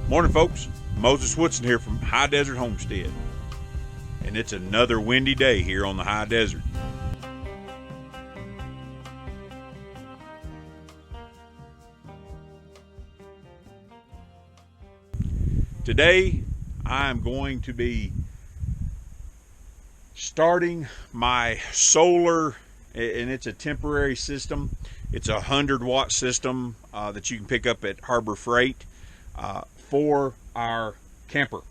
Morning, folks. Moses Woodson here from High Desert Homestead, and it's another windy day here on the high desert. Today I'm going to be starting my solar, and it's a temporary system. It's a 100-watt system that you can pick up at Habor Frieght for our camper.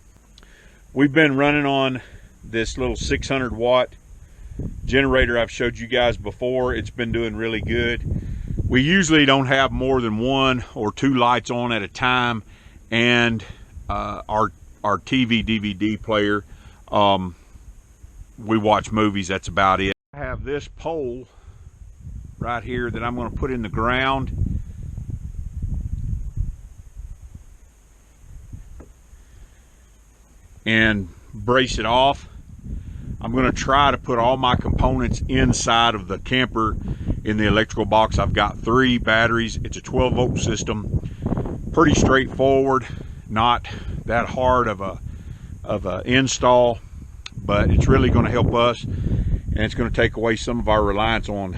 We've been running on this little 600-watt generator I've showed you guys before. It's been doing really good. We usually don't have more than 1 or 2 lights on at a time, and our TV DVD player, we watch movies, that's about it. I have this pole right here that I'm going to put in the ground. And brace it off. I'm going to try to put all my components inside of the camper in the electrical box. I've got 3 batteries. It's a 12-volt system. Pretty straightforward, not that hard of a install, but it's really going to help us, and it's going to take away some of our reliance on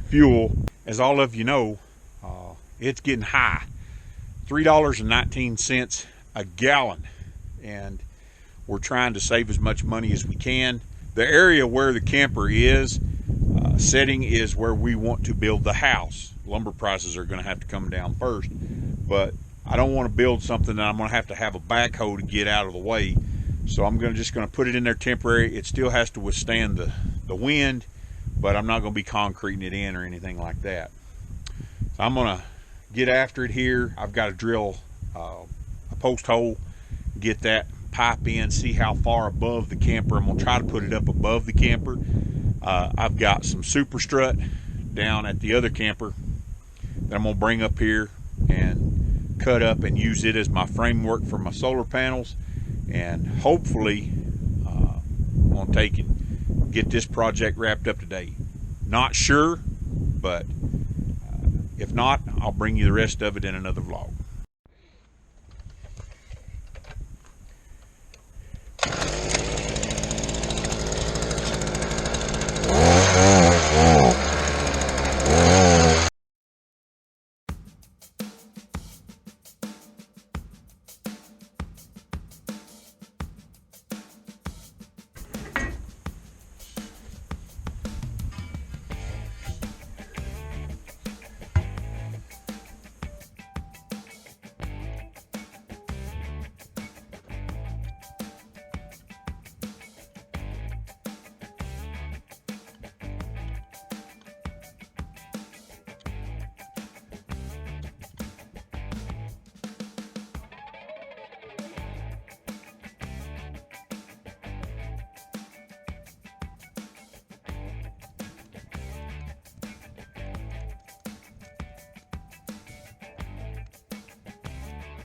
fuel. As all of you know, it's getting high. $3.19 a gallon, and we're trying to save as much money as we can. The area where the camper is setting is where we want to build the house. Lumber prices are going to have to come down first, but I don't want to build something that I'm going to have a backhoe to get out of the way. So I'm just going to put it in there temporary. It still has to withstand the wind, but I'm not going to be concreting it in or anything like that. So I'm going to get after it here. I've got to drill a post hole, get that pipe in, see how far above the camper. I'm going to try to put it up above the camper. I've got some super strut down at the other camper that I'm going to bring up here and cut up and use it as my framework for my solar panels, and hopefully I'm going to take and get this project wrapped up today. Not sure, but if not, I'll bring you the rest of it in another vlog.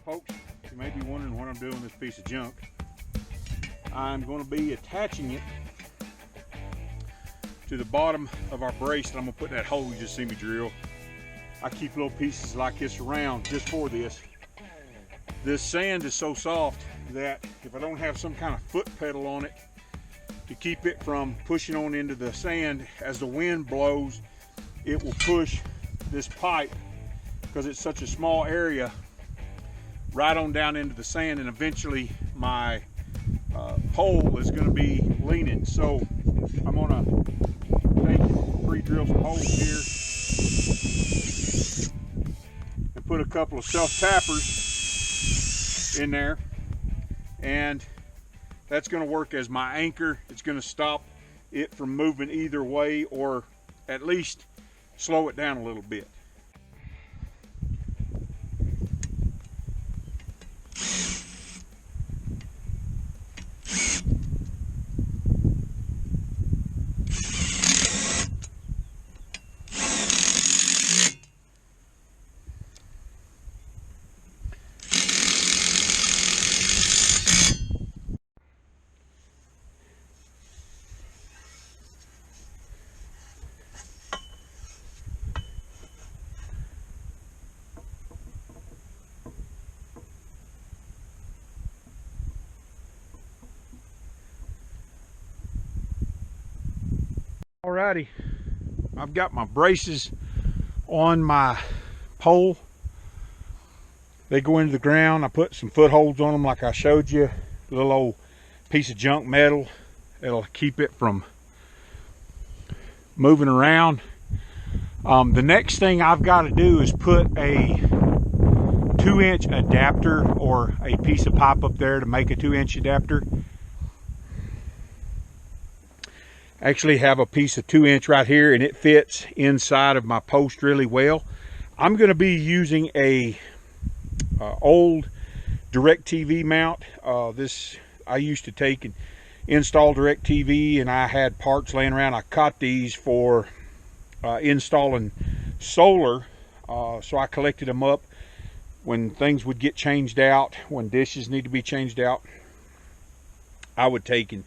Folks, you may be wondering what I'm doing with this piece of junk. I'm going to be attaching it to the bottom of our brace that I'm going to put in that hole you just see me drill. I keep little pieces like this around just for this. This sand is so soft that if I don't have some kind of foot pedal on it to keep it from pushing on into the sand, as the wind blows, it will push this pipe, because it's such a small area, right on down into the sand, and eventually my pole is going to be leaning. So I'm going to pre-drill some holes here and put a couple of self-tappers in there, and that's going to work as my anchor. It's going to stop it from moving either way, or at least slow it down a little bit. Alrighty, I've got my braces on my pole. They go into the ground. I put some footholds on them like I showed you. A little old piece of junk metal. It'll keep it from moving around. The next thing I've got to do is put a 2-inch adapter or a piece of pipe up there to make a 2-inch adapter. Actually have a piece of 2-inch right here, and it fits inside of my post really well. I'm going to be using a old DirecTV mount. This I used to take and install DirecTV, and I had parts laying around. I caught these for installing solar, so I collected them up when things would get changed out, when dishes need to be changed out. I would take and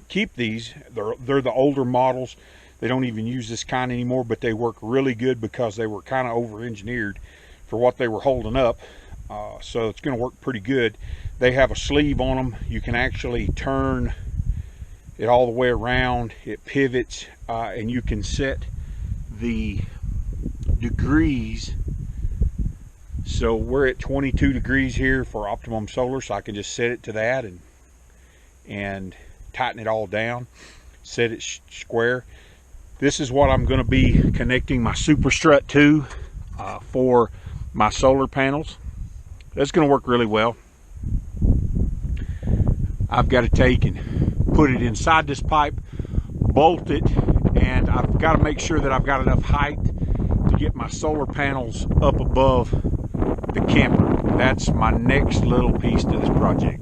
keep these. They're the older models. They don't even use this kind anymore, but they work really good because they were kind of over-engineered for what they were holding up. So it's going to work pretty good. They have a sleeve on them. You can actually turn it all the way around. It pivots, and you can set the degrees. So we're at 22 degrees here for optimum solar, so I can just set it to that and tighten it all down, set it square. This is what I'm going to be connecting my super strut to for my solar panels. That's going to work really well. I've got to take and put it inside this pipe, bolt it, and I've got to make sure that I've got enough height to get my solar panels up above the camper. That's my next little piece to this project.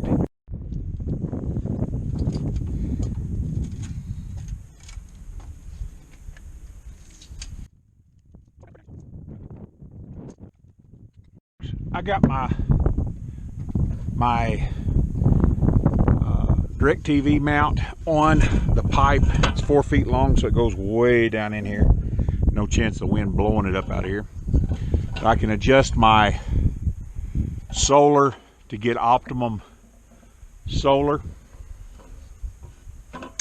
I got my DirecTV mount on the pipe. It's 4 feet long, so it goes way down in here. No chance of the wind blowing it up out of here. I can adjust my solar to get optimum solar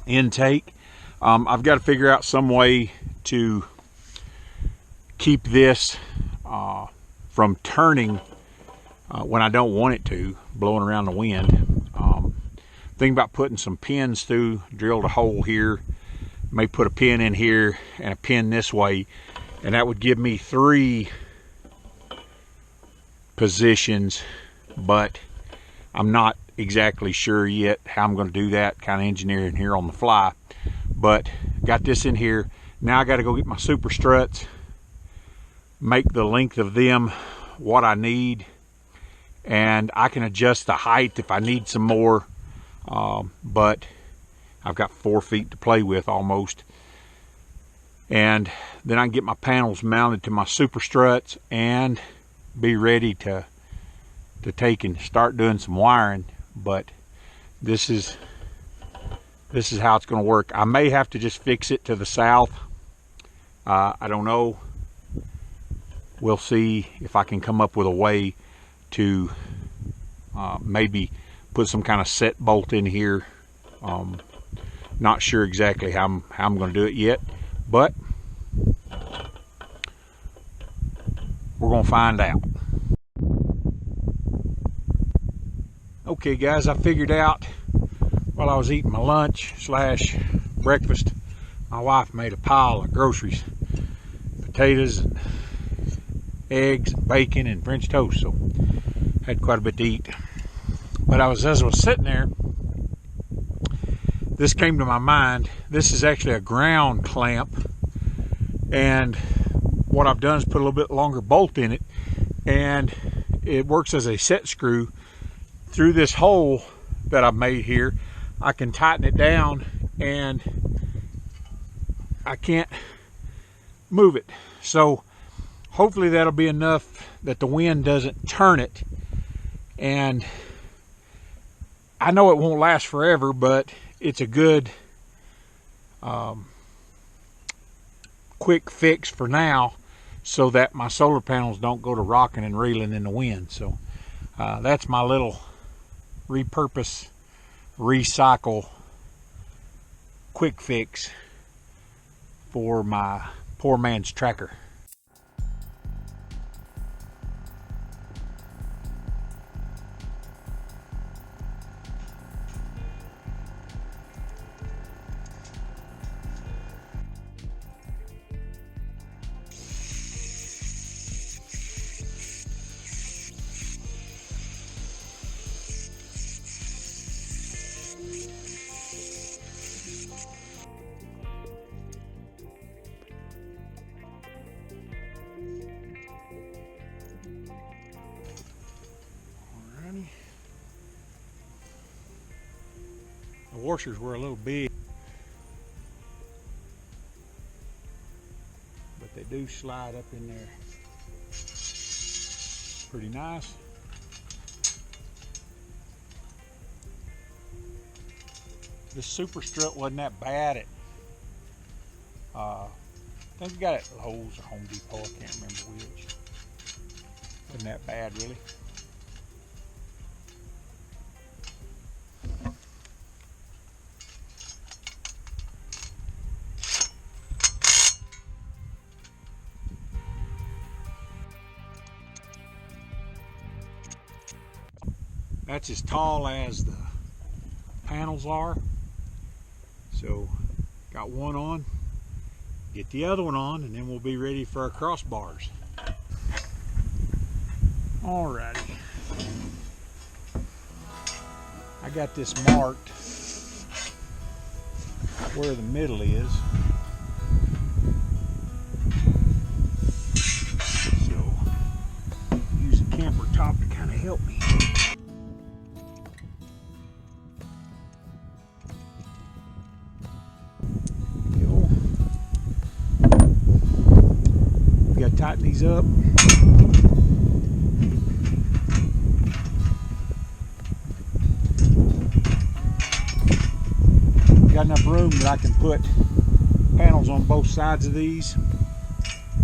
intake. I've got to figure out some way to keep this from turning when I don't want it to, blowing around the wind. Think about putting some pins through, drilled a hole here, may put a pin in here and a pin this way, and that would give me 3 positions, but I'm not exactly sure yet how I'm going to do that, kind of engineering here on the fly. But got this in here. Now I got to go get my super struts, make the length of them what I need, and I can adjust the height if I need some more, but I've got 4 feet to play with almost. And then I can get my panels mounted to my super struts and be ready to take and start doing some wiring. But this is how it's going to work. I may have to just fix it to the south. I don't know. We'll see if I can come up with a way to maybe put some kind of set bolt in here. Not sure exactly how I'm going to do it yet, but we're going to find out. Okay guys, I figured out while I was eating my lunch / breakfast, my wife made a pile of groceries, potatoes and eggs and bacon and French toast, so had quite a bit to eat. But as I was sitting there, this came to my mind. This is actually a ground clamp, and what I've done is put a little bit longer bolt in it, and it works as a set screw. Through this hole that I've made here, I can tighten it down and I can't move it. So hopefully that'll be enough that the wind doesn't turn it. And I know it won't last forever, but it's a good quick fix for now, so that my solar panels don't go to rocking and reeling in the wind. So that's my little repurpose, recycle, quick fix for my poor man's tracker. The washers were a little big, but they do slide up in there pretty nice. This super strut wasn't that bad at, I think we got it at Lowe's or Home Depot, I can't remember which. Wasn't that bad really. That's as tall as the panels are. So got one on, get the other one on, and then we'll be ready for our crossbars. Alrighty. I got this marked where the middle is. So use a camper top to kind of help me. Tighten these up. Got enough room that I can put panels on both sides of these.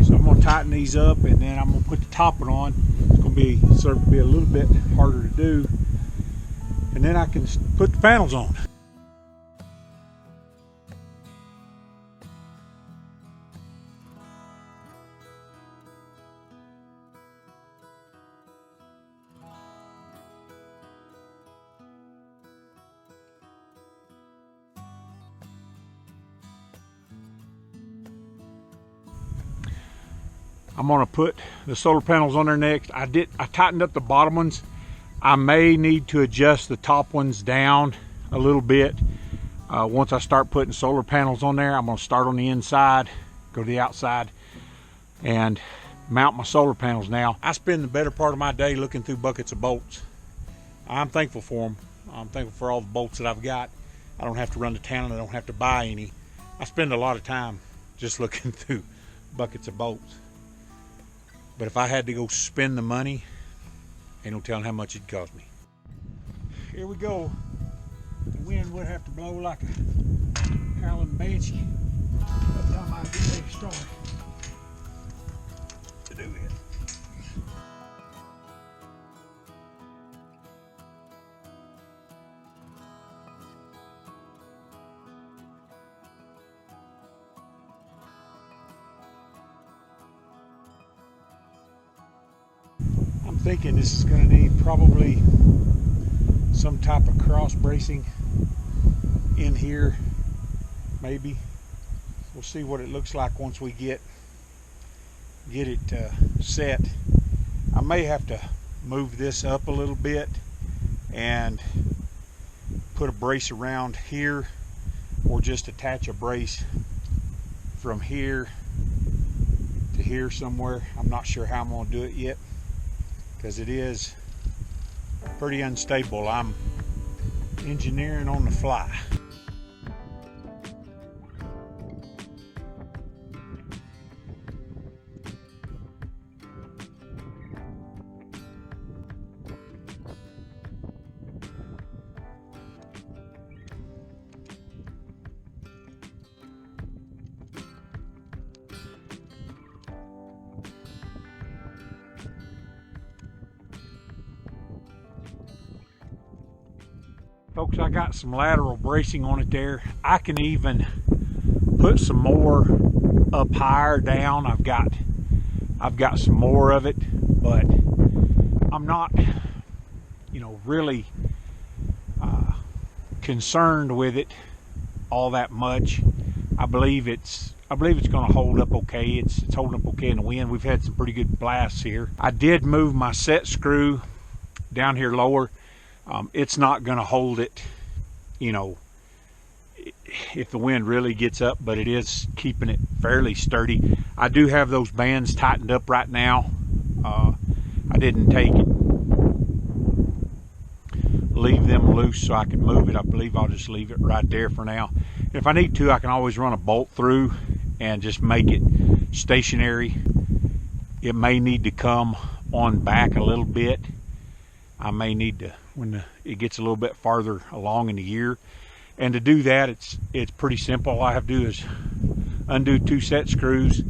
So I'm going to tighten these up, and then I'm going to put the topper on. It's going to be sort of a little bit harder to do, and then I can put the panels on. I'm going to put the solar panels on there next. I tightened up the bottom ones. I may need to adjust the top ones down a little bit. Once I start putting solar panels on there, I'm going to start on the inside, go to the outside, and mount my solar panels. Now, I spend the better part of my day looking through buckets of bolts. I'm thankful for them. I'm thankful for all the bolts that I've got. I don't have to run to town and I don't have to buy any. I spend a lot of time just looking through buckets of bolts. But if I had to go spend the money, ain't no telling how much it'd cost me. Here we go. The wind would have to blow like a howling banshee by the time I get ready to start to do it. I'm thinking this is going to need probably some type of cross bracing in here, maybe. We'll see what it looks like once we get it set. I may have to move this up a little bit and put a brace around here, or just attach a brace from here to here somewhere. I'm not sure how I'm going to do it yet, because it is pretty unstable. I'm engineering on the fly. Folks, I got some lateral bracing on it there. I can even put some more up higher, down. I've got some more of it, but I'm not, really concerned with it all that much. I believe it's going to hold up okay. It's holding up okay in the wind. We've had some pretty good blasts here. I did move my set screw down here lower. It's not going to hold it, if the wind really gets up, but it is keeping it fairly sturdy. I do have those bands tightened up right now. I didn't take it, leave them loose so I could move it. I believe I'll just leave it right there for now. If I need to, I can always run a bolt through and just make it stationary. It may need to come on back a little bit. I may need to, when it gets a little bit farther along in the year. And to do that, it's pretty simple. All I have to do is undo 2 set screws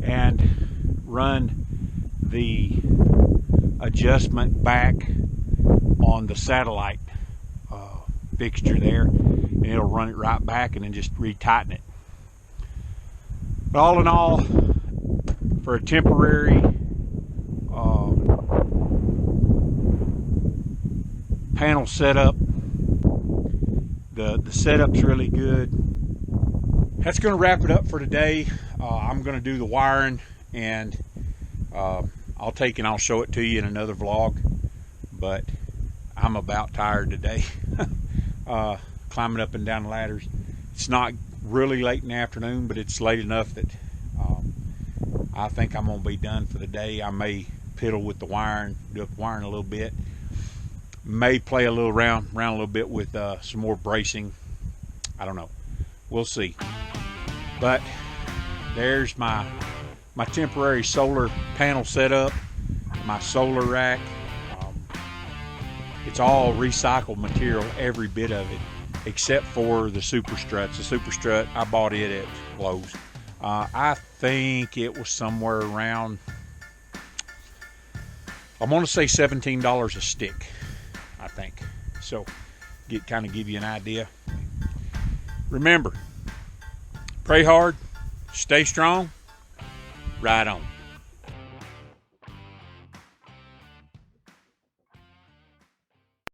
and run the adjustment back on the satellite fixture there, and it'll run it right back, and then just retighten it. But all in all, for a temporary panel setup, the setup's really good. That's going to wrap it up for today. I'm going to do the wiring, and I'll take and I'll show it to you in another vlog. But I'm about tired today. Climbing up and down the ladders. It's not really late in the afternoon, but it's late enough that I think I'm going to be done for the day. I may piddle with the wiring, do up the wiring a little bit. May play a little around a little bit with some more bracing. I don't know. We'll see. But there's my temporary solar panel setup, my solar rack. It's all recycled material, every bit of it, except for the super struts. The super strut, I bought it at Lowe's. I think it was somewhere around, I'm going to say $17 a stick, I think. So, kind of give you an idea. Remember, pray hard, stay strong, ride on.